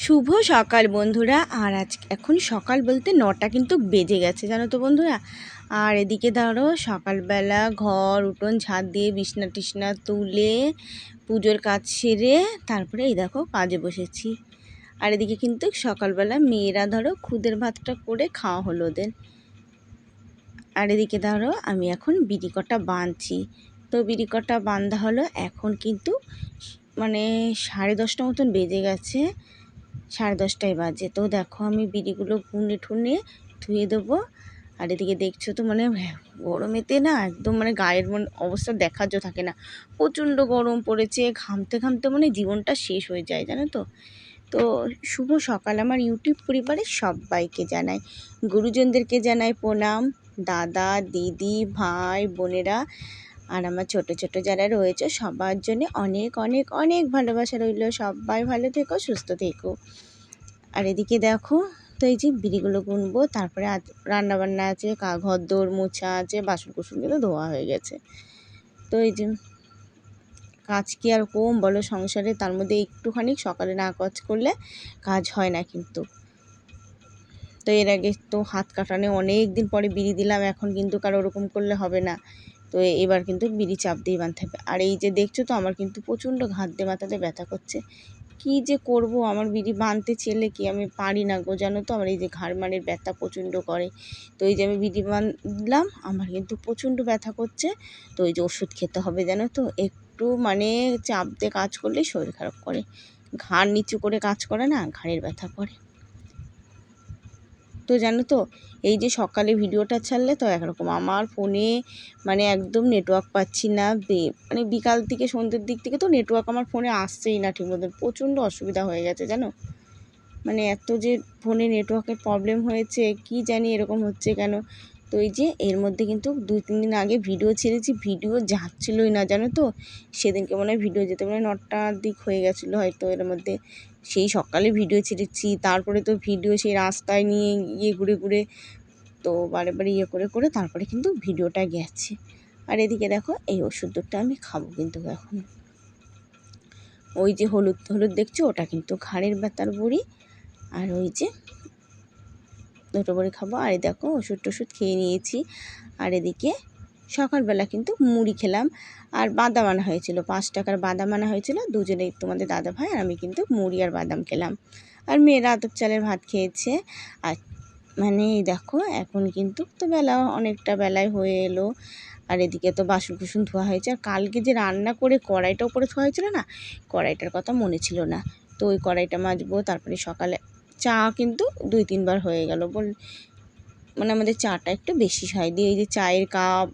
শুভ সকাল বন্ধুরা। আর আজ এখন সকাল বলতে 9টা কিন্তু বেজে গেছে, জানো তো বন্ধুরা। আর এদিকে ধরো সকালবেলা ঘর উঠোন ঝাড় দিয়ে বিছনা টিছনা তুলে পুজোর কাজ সেরে তারপরে এই দেখো কাজে বসেছি। আর এদিকে কিন্তু সকালবেলা মেয়েরা ধরো খুদের ভাতটা করে খাওয়া হলো ওদের। আর এদিকে ধরো আমি এখন বিড়ি কটা বাঁধছি। তো বিড়ি কটা বাঁধা হলো, এখন কিন্তু মানে 10:30 মতন বেজে গেছে, 10:30টায় বাজে। তো দেখো আমি বিড়িগুলো গুনে ঠুনে ধুয়ে দেবো। আর এদিকে দেখছো তো মানে গরমেতে না একদম মানে গায়ের অবস্থা দেখার জো থাকে না, প্রচণ্ড গরম পড়েছে, ঘামতে ঘামতে মানে জীবনটা শেষ হয়ে যায়, জানো তো। তো শুভ সকাল আমার ইউটিউব পরিবারের সবাইকে জানাই, গুরুজনদেরকে জানাই প্রণাম, দাদা দিদি ভাই বোনেরা আর আমার ছোট ছোট যারা রয়েছে সবার জন্য অনেক অনেক অনেক ভালোবাসা রইল। সবাই ভালো থেকো, সুস্থ থেকো। আর এদিকে দেখো, তো এই যে বিড়িগুলো গুনবো, তারপরে রান্নাবান্না আছে, ঘর দৌড় মোছা আছে, বাসন কুসনগুলো ধোয়া হয়ে গেছে। তো এই যে কাজ কি আর কম বলো সংসারে, তার মধ্যে একটুখানি সকালে না কাজ করলে কাজ হয় না কিন্তু। তো এর আগে তো হাত কাটানে অনেক দিন পরে বিড়ি দিলাম, এখন কিন্তু কারো ওরকম করলে হবে না। তো এবার কিন্তু বিড়ি চাপ দিয়ে বাঁধতে হবে। আর এই যে দেখছো তো আমার কিন্তু প্রচণ্ড ঘাত দিয়ে মাথাতে ব্যথা করছে, কি যে করব, আমার বিড়ি বাঁধতে চেলে কি আমি পারি না গো, জানো তো। আমার এই যে ঘাড় মানের ব্যথা প্রচণ্ড করে। তো এই যে আমি বিড়ি বাঁধলাম, আমার কিন্তু প্রচণ্ড ব্যথা করছে। তো এই যে ওষুধ খেতে হবে, জানো তো। একটু মানে চাপ দিয়ে কাজ করলেই শরীর খারাপ করে, ঘাড় নিচু করে কাজ করে না, ঘাড়ের ব্যথা করে। তো জানো তো এই যে সকালে ভিডিওটা ছাড়লে তো একরকম আমার ফোনে মানে একদম নেটওয়ার্ক পাচ্ছি না, মানে বিকাল থেকে সন্ধ্যের দিক থেকে তো নেটওয়ার্ক আমার ফোনে আসছেই না ঠিক মতন, প্রচণ্ড অসুবিধা হয়ে গেছে জানো। মানে এত যে ফোনে নেটওয়ার্কের প্রবলেম হয়েছে, কি জানি এরকম হচ্ছে কেন। তো এই যে এর মধ্যে কিন্তু 2-3 দিন আগে ভিডিও ছেড়েছি, ভিডিও যাচ্ছিলোই না, জানো তো। সেদিনকে মনে হয় ভিডিও যেতে মানে 9টার দিক হয়ে গেছিলো হয়তো। এর মধ্যে সেই সকালে ভিডিও ছেড়েছি, তারপরে তো ভিডিও সেই রাস্তায় নিয়ে গিয়ে ঘুরে ঘুরে তো বারে বারে ইয়ে করে করে তারপরে কিন্তু ভিডিওটা গেছে। আর এদিকে দেখো এই ওষুধ দুধটা আমি খাবো কিন্তু এখন। ওই যে হলুদ হলুদ দেখছো, ওটা কিন্তু ঘাড়ের ব্যথার বড়ি। আর ওই যে দুটো বড়ি খাবো। আর দেখো ওষুধ টষুধ খেয়ে নিয়েছি। আর এদিকে সকালবেলা কিন্তু মুড়ি খেলাম, আর বাদাম আনা হয়েছিল, 5 টাকার বাদাম আনা হয়েছিল, দুজনেই তোমাদের দাদা ভাই আর আমি কিন্তু মুড়ি আর বাদাম খেলাম। আর মেয়েরা আতপ চালের ভাত খেয়েছে। আর মানে দেখো এখন কিন্তু তো বেলা অনেকটা বেলায় হয়ে এলো। আর এদিকে তো বাসন কুসন ধোয়া হয়েছে। আর কালকে যে রান্না করে কড়াইটা উপরে ধোয়া হয়েছিল না, কড়াইটার কথা মনে ছিল না। তো ওই কড়াইটা মাজবো। তারপরে সকালে চা কিন্তু 2-3 বার হয়ে গেল মানে আমাদের চাটা একটু বেশি হয় দিয়ে, এই যে চায়ের কাপ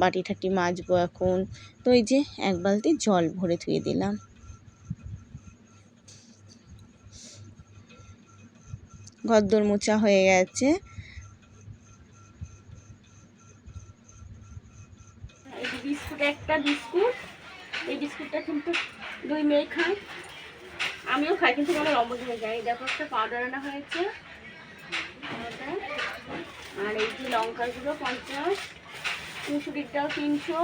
বাটি ঠাটি মাজবো এখন। তো এই যে 1 বালতি জল ভরে ধুয়ে দিলাম। ঘরদোর মোছা হয়ে গেছে। এই যে বিস্কুট, একটা বিস্কুট, এই বিস্কুটটা কিন্তু 2 মেয়ে খায়, আমিও খাই, কিন্তু আমার অমন হয়ে যায়। দেখো একটা পাউডার আনা হয়েছে, আর এই যে লঙ্কার গুঁড়ো 50, মুসুরির ডাল 300,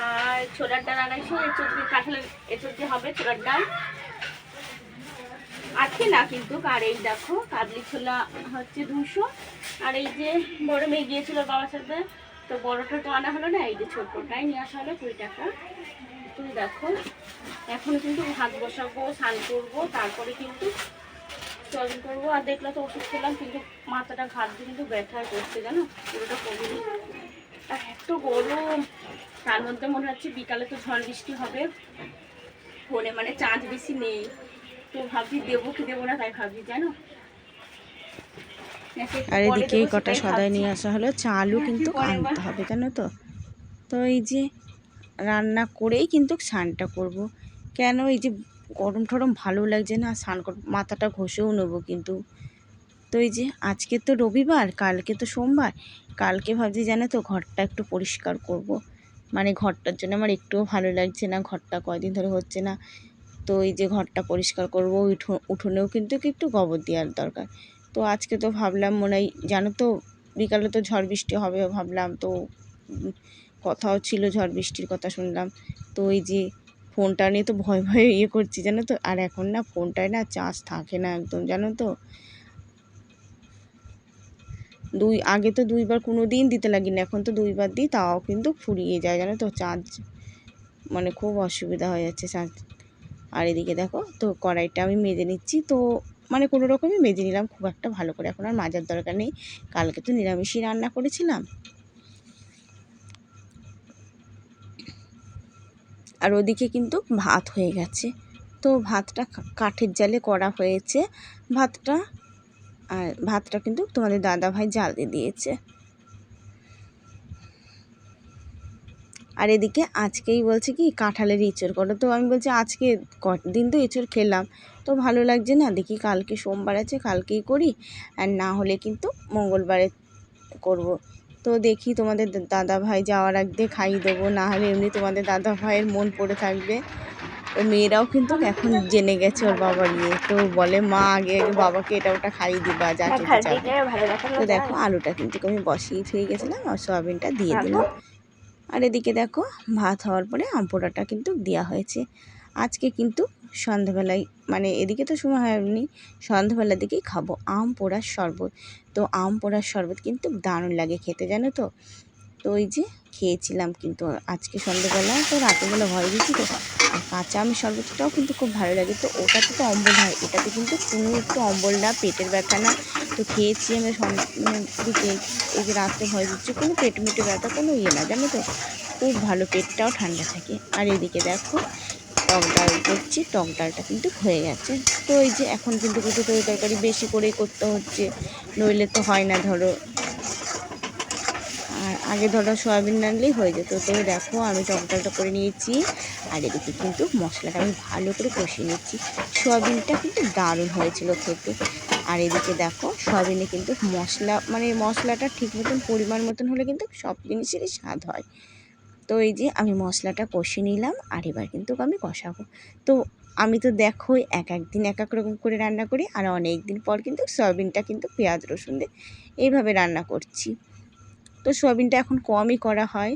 আর ছোলার ডাল 250, এঁচড় দিয়ে কাঁঠালের এঁচড় দিয়ে হবে ছোলার ডাল আছে না কিন্তু। আর এই দেখো কাবলি ছোলা হচ্ছে 200। আর এই যে বড় মেয়ে গিয়েছিল বাবার সাথে, তো বড়টা তো আনা হলো না, এই যে ছোটটাই নিয়ে আসা হলো 20 টাকা। তুমি দেখো এখন কিন্তু ভাত বসাবো, স্নান করবো, তারপরে কিন্তু জল করবো। আর দেখলে তো ওষুধ খেলাম, কিন্তু মাথাটা ঘাট দিয়ে কিন্তু ব্যথা করছে, জানো, পুরোটা কমিনি। আর এত গরম, তার মধ্যে মনে হচ্ছে বিকালে তো ঝড় বৃষ্টি হবে, ফোনে মানে চার্জ বেশি নেই। তো ভাবছি দেবো কি দেবো না, তাই ভাবছি, জানো। আর এদিকে কটা সদাই নিয়ে আসা হলো, চালও কিন্তু আনতে হবে, জানো তো। তো এই যে রান্না করেই কিন্তু স্নানটা করব, কেন এই যে গরম ঠরম ভালো লাগছে না, স্নান করব, মাথাটা ঘষেও নেবো কিন্তু। তো এই যে আজকে তো রবিবার, কালকে তো সোমবার, কালকে ভাবছি জানো তো ঘরটা একটু পরিষ্কার করব। মানে ঘরটার জন্য আমার একটুও ভালো লাগছে না, ঘরটা কয়দিন ধরে হচ্ছে না। তো এই যে ঘরটা পরিষ্কার করব, উঠোনেও কিন্তু একটু গোবর দেওয়ার দরকার। তো আজকে তো ভাবলাম মনে হয় জানো তো বিকালে তো ঝড় বৃষ্টি হবে ভাবলাম, তো কথাও ছিল ঝড় বৃষ্টির কথা শুনলাম। তো এই যে ফোনটা নিয়ে তো ভয় ভয়ে ইয়ে করছি জানো তো। আর এখন না ফোনটায় না চার্জ থাকে না একদম, জানো তো। আগে তো 2বার কোনো দিন দিতে লাগিনি, এখন তো 2বার দিই, তাও কিন্তু ফুরিয়ে যায় জানো তো চার্জ, মানে খুব অসুবিধা হয়ে যাচ্ছে চার্জ। আর এদিকে দেখো তো কড়াইটা আমি মেজে নিচ্ছি, তো মানে কোনো রকমই মেজে নিলাম খুব একটা ভালো করে, এখন আর মাজার দরকার নেই, কালকে তো নিরামিষই রান্না করেছিলাম। আর ওদিকে কিন্তু ভাত হয়ে গেছে, তো ভাতটা কাঠের জালে করা হয়েছে ভাতটা, আর ভাতটা কিন্তু তোমাদের দাদা ভাই জাল দিয়ে দিয়েছে। আর এদিকে আজকেই বলছে কি কাঁঠালের ইঁচড় করো, তো আমি বলছি আজকে কদিন তো ইঁচড় খেলাম, তো ভালো লাগছে না, দেখি কালকে সোমবার আছে কালকেই করি, আর না হলে কিন্তু মঙ্গলবারে করব। তো দেখি তোমাদের দাদা ভাই যাওয়ার আগে খাইয়ে দেবো, না হলে এমনি তোমাদের দাদা ভাইয়ের মন পড়ে থাকবে। ও মেয়েরাও কিন্তু এখন জেনে গেছে ওর বাবার ইয়ে, তো বলে মা আগে আগে বাবাকে এটা ওটা খাইয়ে দিবা যা খেতে চাবে। তো দেখো আলুটা কিন্তু আমি বসিয়ে থুয়ে গেছিলাম আর সয়াবিনটা দিয়ে দিলাম। আর এদিকে দেখো ভাত হওয়ার পরে আম পোড়াটা কিন্তু দেওয়া হয়েছে। আজকে কিন্তু সন্ধ্যাবেলায়, মানে এদিকে তো সময় হয়নি, সন্ধ্যাবেলার দিকেই খাবো আম পোড়ার শরবত। তো আম পোড়ার শরবত কিন্তু দারুণ লাগে খেতে, জানো তো। তো ওই যে খেয়েছিলাম কিন্তু আজকে সন্ধ্যাবেলা, তো রাতেরবেলা ভয় দিচ্ছি তো। আর কাঁচা আমের শরবতটাও কিন্তু খুব ভালো লাগে, তো ওটাতে তো অম্বল হয়, এটাতে কিন্তু কোনো একটু অম্বল না, পেটের ব্যথা না। তো খেয়েছি আমি মানে দিকে, এই যে রাত্রে ভয় দিচ্ছে, কোনো পেট মেটে ব্যথা কোনো ইয়ে না, জানো তো, খুব ভালো, পেটটাও ঠান্ডা থাকে। আর এদিকে দেখো টক ডাল করছি, টক ডালটা কিন্তু হয়ে গেছে। তো এই যে এখন কিন্তু কিছু তরকারি বেশি করে করতে হচ্ছে, নইলে তো হয় না ধরো। আর আগে ধরো সয়াবিন রানলেই হয়ে যেত, তো দেখো আমি টক ডালটা করে নিয়েছি। আর এদিকে কিন্তু মশলাটা আমি ভালো করে কষিয়ে নিচ্ছি, সয়াবিনটা কিন্তু দারুণ হয়েছিল খেতে। আর এদিকে দেখো সয়াবিনে কিন্তু মশলা, মানে মশলাটা ঠিক মতন পরিমাণ মতন হলে কিন্তু সব জিনিসেরই স্বাদ হয়। তো এই যে আমি মশলাটা কষিয়ে নিলাম, আর এবার কিন্তু আমি কষাবো। তো আমি তো দেখো এক একদিন এক এক রকম করে রান্না করি, আর অনেক দিন পর কিন্তু সয়াবিনটা কিন্তু পেঁয়াজ রসুন দিয়ে এইভাবে রান্না করছি। তো সয়াবিনটা এখন কমই করা হয়।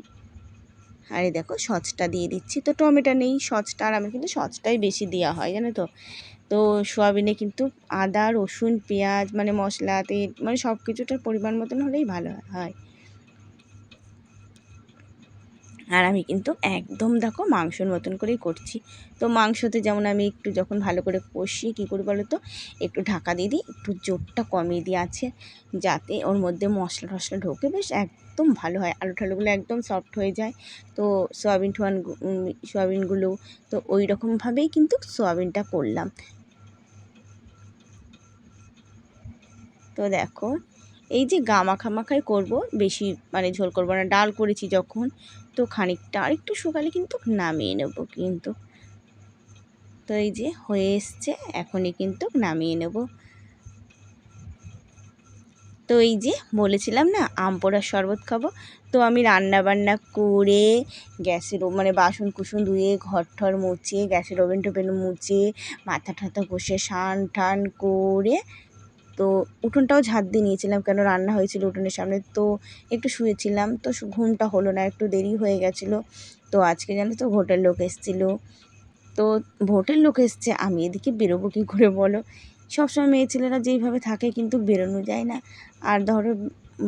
আর এই দেখো সসটা দিয়ে দিচ্ছি, তো টমেটো নেই সসটা, আর আমি কিন্তু সসটাই বেশি দেওয়া হয় জানো তো। তো সয়াবিনে কিন্তু আদা রসুন পেঁয়াজ মানে মশলা তেল মানে সব কিছুটার পরিমাণ মতন হলেই ভালো হয়। আর আমি কিন্তু একদম দেখো মাংসর মতন করেই করছি। তো মাংসতে যেমন আমি একটু যখন ভালো করে কষি কী করি বলো তো, একটু ঢাকা দিয়ে দিই, একটু জোরটা কমিয়ে দিয়ে আছে, যাতে ওর মধ্যে মশলা টশলা ঢোকে, বেশ একদম ভালো হয়, আলু ঠালুগুলো একদম সফট হয়ে যায়। তো সয়াবিনগুলো তো ওই রকমভাবেই কিন্তু সয়াবিনটা করলাম। তো দেখো এই যে মাখাই করব, বেশি মানে ঝোল করব না, ডাল করেছি যখন, তো খানিকটা আর একটু শুকালে কিন্তু নামিয়ে নেব কিন্তু। তো এই যে হয়ে এসছে, এখনই কিন্তু নামিয়ে নেব। তো এই যে বলেছিলাম না আম পোড়ার শরবত খাবো, তো আমি রান্না বান্না করে গ্যাসের মানে বাসন কুসন ধুয়ে ঘর ঠর মুছে গ্যাসের ওভেন টোভেন মুছে মাথা ঠাথা ঘষে স্নান টান করে, তো উঠোনটাও ঝাঁট দিয়ে নিয়েছিলাম, কেন রান্না হয়েছিল উঠোনের সামনে, তো একটু শুয়েছিলাম, তো ঘুমটা হলো না, একটু দেরি হয়ে গেছিলো। তো আজকে জানো তো ভোটের লোক এসেছিলো, তো ভোটের লোক এসছে, আমি এদিকে বেরোবো কী করে বলো। সবসময় মেয়ে ছেলেরা যেইভাবে থাকে কিন্তু বেরোনো যায় না। আর ধরো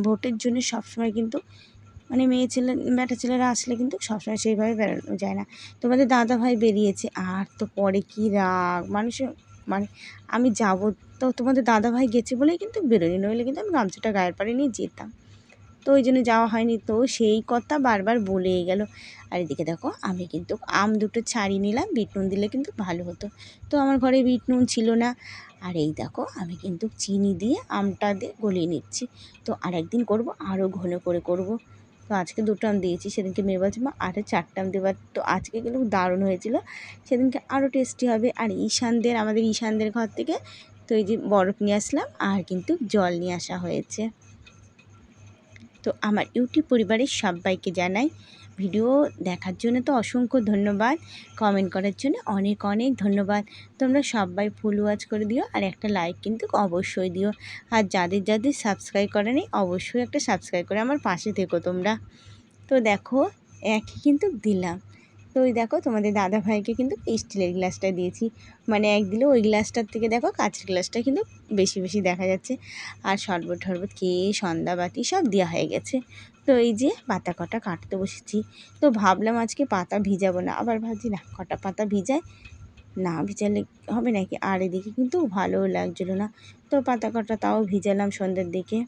ভোটের জন্য সবসময় কিন্তু মানে মেয়ে ছেলে বেটা ছেলেরা আসলে কিন্তু সবসময় সেইভাবে বেরোনো যায় না। তোমাদের দাদা ভাই বেরিয়েছে, আর তো পরে কি রাগ মানুষের, মানে আমি যাবো, তো তোমাদের দাদা ভাই গেছে বলেই কিন্তু বেরোনি, নইলে কিন্তু আমি গামছাটা গায়ের পাড়ে নিয়ে যেতাম। তো ওই জন্য যাওয়া হয়নি, তো সেই কথা বারবার বলেই গেল। আর এদিকে দেখো আমি কিন্তু আম দুটো ছাড়িয়ে নিলাম, বিট নুন দিলে কিন্তু ভালো হতো, তো আমার ঘরে বিট নুন ছিল না। আর এই দেখো আমি কিন্তু চিনি দিয়ে আমটা দিয়ে গলিয়ে নিচ্ছি, তো আর একদিন করবো আরও ঘন করে করব। তো আজকে 2টো আম দিয়েছি, সেদিনকে মেয়ে বলছে মা আরও 4টা আম দেবার, তো আজকে কিন্তু দারুণ হয়েছিল, সেদিনকে আরও টেস্টি হবে। আর আমাদের ঈশানদের ঘর থেকে তো এই যে বরফ নিয়ে আসলাম, আর কিন্তু জল নিয়ে আসা হয়েছে। তো আমার ইউটিউব পরিবারের সবাইকে জানাই ভিডিও দেখার জন্য তো অসংখ্য ধন্যবাদ, কমেন্ট করার জন্য অনেক অনেক ধন্যবাদ। তোমরা সবাই ফুল ওয়াচ করে দিও, আর একটা লাইক কিন্তু অবশ্যই দিও। আর যাদের যাদের সাবস্ক্রাইব করে নেই অবশ্যই একটা সাবস্ক্রাইব করে আমার পাশে থেকো তোমরা। তো দেখো একই কিন্তু দিলাম, তো ওই দেখো তোমাদের দাদা ভাইকে কিন্তু স্টিলের গ্লাসটা দিয়েছি, মানে এক দিলে ওই গ্লাসটার থেকে দেখো কাঁচের গ্লাসটা কিন্তু বেশি বেশি দেখা যাচ্ছে। আর শরবত টরবত খেয়ে সন্ধ্যাবাতি সব দেওয়া হয়ে গেছে। তো এই যে পাতা কটা কাটতে বসেছি। তো ভাবলাম আজকে পাতা ভিজাবো না, আবার ভাবছি না কটা পাতা ভিজায়, না ভিজালে হবে নাকি। আর এদিকে কিন্তু ভালোও লাগছিলো না, তো পাতা কটা তাও ভিজালাম সন্ধ্যের দিকে।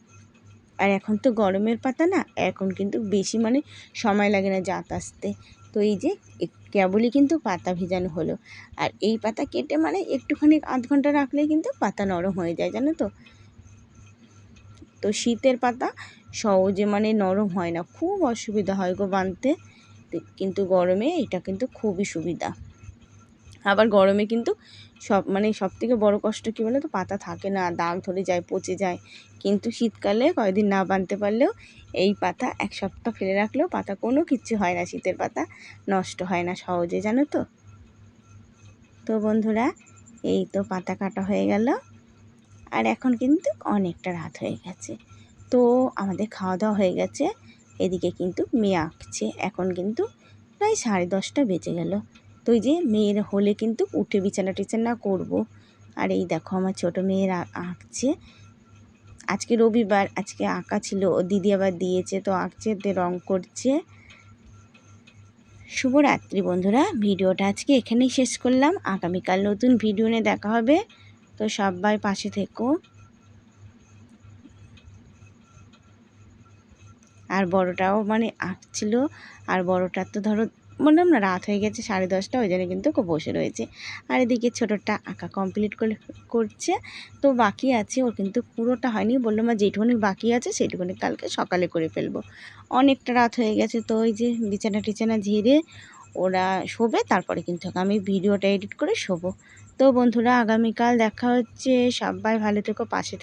আর এখন তো গরমের পাতা না, এখন কিন্তু বেশি মানে সময় লাগে না জাত আসতে। তো এই যে কেবলই কিন্তু পাতা ভিজানো হলো। আর এই পাতা কেটে মানে একটুখানি আধ ঘন্টা রাখলেই কিন্তু পাতা নরম হয়ে যায়, জানো তো। তো শীতের পাতা সহজে মানে নরম হয় না, খুব অসুবিধা হয় গো বাঁধতে। কিন্তু গরমে এটা কিন্তু খুবই সুবিধা। আবার গরমে কিন্তু সব থেকে বড় কষ্ট কী বলো তো, পাতা থাকে না, দাগ ধরে যায়, পচে যায়। কিন্তু শীতকালে কয়েকদিন না বাঁধতে পারলেও এই পাতা এক সপ্তাহ ফেলে রাখলেও পাতা কোনো কিচ্ছু হয় না, শীতের পাতা নষ্ট হয় না সহজে, জানো তো। তো বন্ধুরা, এই তো পাতা কাটা হয়ে গেল। আর এখন কিন্তু অনেকটা রাত হয়ে গেছে, তো আমাদের খাওয়া দাওয়া হয়ে গেছে। এদিকে কিন্তু মেয়ে আঁকছে, এখন কিন্তু প্রায় 10:30 বেজে গেল। তো এই যে মেয়ের হলে কিন্তু উঠে বিছানা টিছানা করবো। আর এই দেখো আমার ছোটো মেয়ের আঁকছে। আজকে রবিবার, আজকে আঁকা ছিল, ও দিদি আবার দিয়েছে, তো আঁকছে, রং করছে। শুভরাত্রি বন্ধুরা, ভিডিওটা আজকে এখানেই শেষ করলাম। আগামীকাল নতুন ভিডিও নিয়ে দেখা হবে, তো সবাই পাশে থেকো। আর বড়টাও মানে আঁকছিল, আর বড়টার তো ধরো বললাম না রাত হয়ে গেছে 10:30, ওই জন্য কিন্তু বসে রয়েছে। আর এদিকে ছোটোটা আঁকা কমপ্লিট করছে। তো বাকি আছে ওর, কিন্তু পুরোটা হয়নি, বললাম আর যেটুকুনি বাকি আছে সেটুকুনি কালকে সকালে করে ফেলবো। অনেকটা রাত হয়ে গেছে, তো ওই যে বিছানা টিছানা ঝেড়ে ওরা শোবে, তারপরে কিন্তু আমি ভিডিওটা এডিট করে শোবো। তো বন্ধুরা, আগামীকাল দেখা হচ্ছে, সবাই ভালো থেকো, পাশে থেকো।